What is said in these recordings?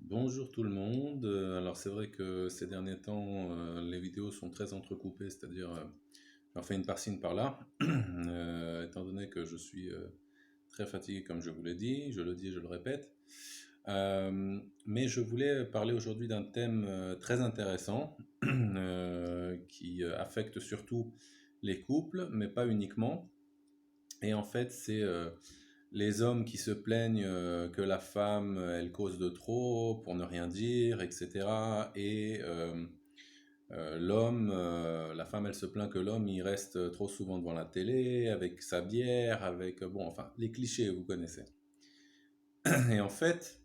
Bonjour tout le monde. Alors c'est vrai que ces derniers temps, les vidéos sont très entrecoupées, c'est-à-dire j'en fais une par-ci, une par-là, étant donné que je suis très fatigué comme je vous l'ai dit, je le dis et je le répète. Mais je voulais parler aujourd'hui d'un thème très intéressant qui affecte surtout les couples, mais pas uniquement. Et en fait, c'est les hommes qui se plaignent que la femme, elle cause de trop pour ne rien dire, etc. Et l'homme, la femme, elle se plaint que l'homme, il reste trop souvent devant la télé, avec sa bière, avec, bon, enfin, les clichés, vous connaissez. Et en fait,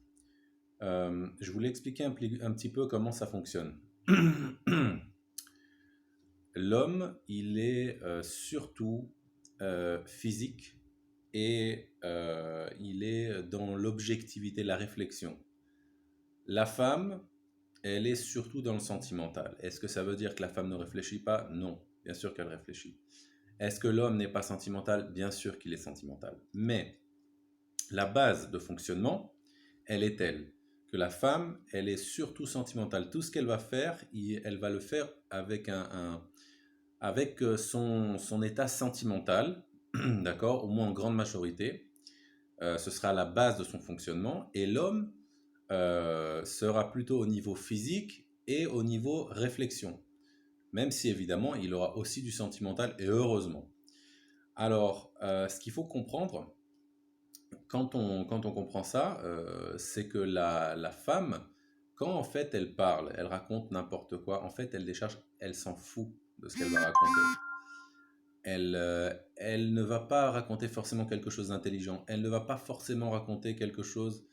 je voulais expliquer un petit peu comment ça fonctionne. L'homme, il est surtout physique et il est dans l'objectivité, la réflexion. La femme, elle est surtout dans le sentimental. Est-ce que ça veut dire que la femme ne réfléchit pas? Non, bien sûr qu'elle réfléchit. Est-ce que l'homme n'est pas sentimental? Bien sûr qu'il est sentimental. Mais la base de fonctionnement, elle est telle que la femme, elle est surtout sentimentale. Tout ce qu'elle va faire, elle va le faire avec avec son état sentimental, d'accord, au moins en grande majorité. Ce sera la base de son fonctionnement. Et l'homme sera plutôt au niveau physique et au niveau réflexion. Même si évidemment, il aura aussi du sentimental, et heureusement. Alors, ce qu'il faut comprendre, quand on comprend ça, c'est que la femme, quand en fait elle parle, elle raconte n'importe quoi, en fait elle décharge, elle s'en fout de ce qu'elle va raconter. Elle ne va pas raconter forcément quelque chose d'intelligent. Elle ne va pas forcément raconter quelque chose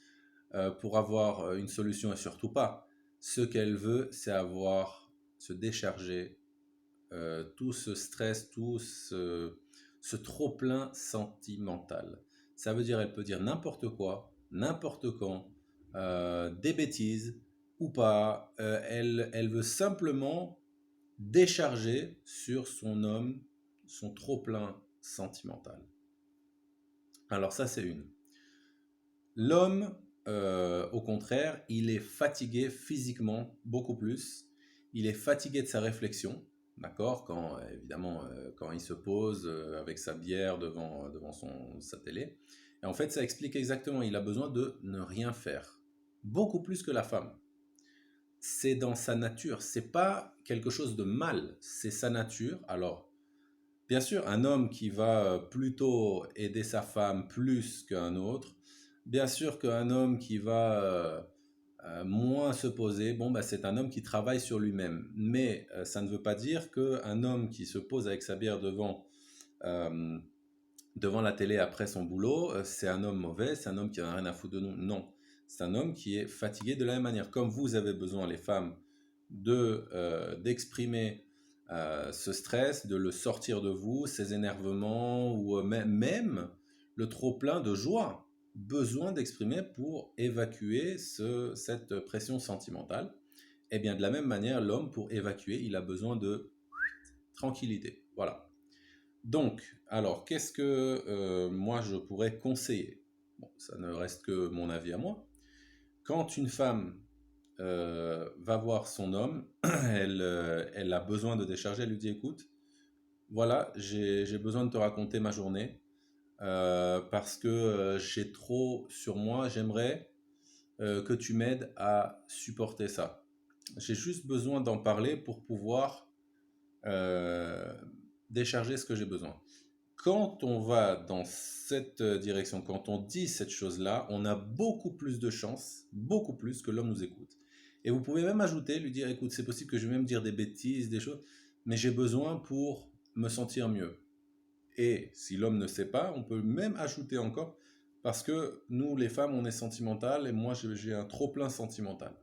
pour avoir une solution et surtout pas. Ce qu'elle veut, c'est se décharger tout ce stress, ce trop-plein sentimental. Ça veut dire, elle peut dire n'importe quoi, n'importe quand, des bêtises ou pas. Elle veut simplement décharger sur son homme son trop-plein sentimental. Alors ça, c'est une. L'homme, au contraire, il est fatigué physiquement beaucoup plus. Il est fatigué de sa réflexion, d'accord? Quand, évidemment, quand il se pose avec sa bière devant sa télé. Et en fait, ça explique exactement, il a besoin de ne rien faire. Beaucoup plus que la femme. C'est dans sa nature. C'est pas quelque chose de mal. C'est sa nature. Alors, bien sûr, un homme qui va plutôt aider sa femme plus qu'un autre, bien sûr qu'un homme qui va moins se poser, bon, bah, c'est un homme qui travaille sur lui-même. Mais ça ne veut pas dire qu'un homme qui se pose avec sa bière euh, devant la télé après son boulot, c'est un homme mauvais, c'est un homme qui n'a rien à foutre de nous. Non, c'est un homme qui est fatigué de la même manière. Comme vous avez besoin, les femmes, d'exprimer ce stress, de le sortir de vous, ces énervements ou même le trop-plein de joie. Besoin d'exprimer pour évacuer cette pression sentimentale. Et bien de la même manière, l'homme, pour évacuer, il a besoin de tranquillité. Voilà. Donc, alors, qu'est-ce que moi je pourrais conseiller? Bon, ça ne reste que mon avis à moi. Quand une femme va voir son homme, elle a besoin de décharger, elle lui dit, écoute, voilà, j'ai besoin de te raconter ma journée parce que j'ai trop sur moi, j'aimerais que tu m'aides à supporter ça. J'ai juste besoin d'en parler pour pouvoir euh, décharger ce que j'ai besoin. Quand on va dans cette direction, quand on dit cette chose-là, on a beaucoup plus de chances, beaucoup plus que l'homme nous écoute. Et vous pouvez même ajouter, lui dire, écoute, c'est possible que je vais même dire des bêtises, des choses, mais j'ai besoin pour me sentir mieux. Et si l'homme ne sait pas, on peut même ajouter encore, parce que nous, les femmes, on est sentimentales, et moi, j'ai un trop-plein sentimental.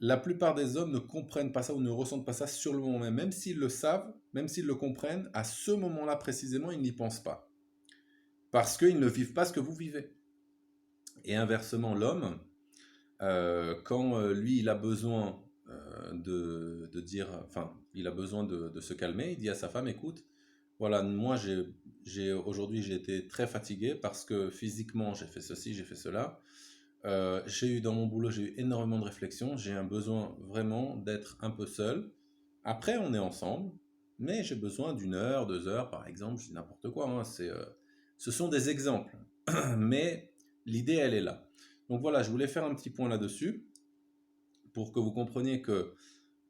La plupart des hommes ne comprennent pas ça ou ne ressentent pas ça sur le moment même. Même s'ils le savent, même s'ils le comprennent, à ce moment-là précisément, ils n'y pensent pas. Parce qu'ils ne vivent pas ce que vous vivez. Et inversement, l'homme, quand lui, il a besoin de dire, enfin, il a besoin de se calmer, il dit à sa femme, écoute, voilà, moi, aujourd'hui, j'ai été très fatigué parce que physiquement, j'ai fait ceci, j'ai fait cela. J'ai eu dans mon boulot, j'ai eu énormément de réflexions. J'ai un besoin vraiment d'être un peu seul. Après, on est ensemble, mais j'ai besoin d'une heure, 2 heures, par exemple. Je dis n'importe quoi, hein, ce sont des exemples. Mais l'idée, elle est là. Donc voilà, je voulais faire un petit point là-dessus pour que vous compreniez que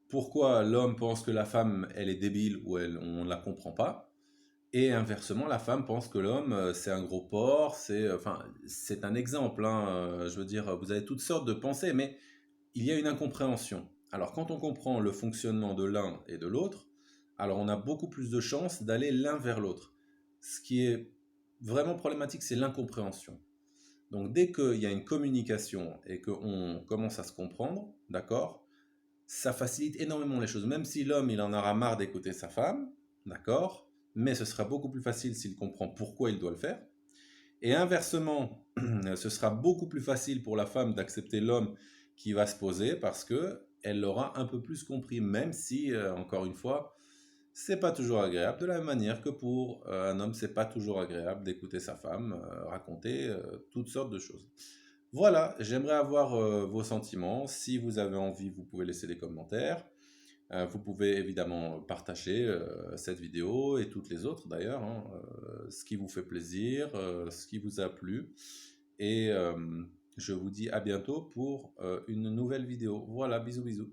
pourquoi l'homme pense que la femme, elle est débile ou on ne la comprend pas. Et inversement, la femme pense que l'homme, c'est un gros porc, enfin, c'est un exemple, hein, je veux dire, vous avez toutes sortes de pensées, mais il y a une incompréhension. Alors, quand on comprend le fonctionnement de l'un et de l'autre, alors on a beaucoup plus de chances d'aller l'un vers l'autre. Ce qui est vraiment problématique, c'est l'incompréhension. Donc, dès qu'il y a une communication et qu'on commence à se comprendre, d'accord, ça facilite énormément les choses. Même si l'homme, il en aura marre d'écouter sa femme, d'accord, mais ce sera beaucoup plus facile s'il comprend pourquoi il doit le faire. Et inversement, ce sera beaucoup plus facile pour la femme d'accepter l'homme qui va se poser parce que elle l'aura un peu plus compris, même si, encore une fois, c'est pas toujours agréable. De la même manière que pour un homme, c'est pas toujours agréable d'écouter sa femme raconter toutes sortes de choses. Voilà, j'aimerais avoir vos sentiments. Si vous avez envie, vous pouvez laisser des commentaires. Vous pouvez évidemment partager cette vidéo et toutes les autres d'ailleurs, hein, ce qui vous fait plaisir, ce qui vous a plu. Et je vous dis à bientôt pour une nouvelle vidéo. Voilà, bisous bisous.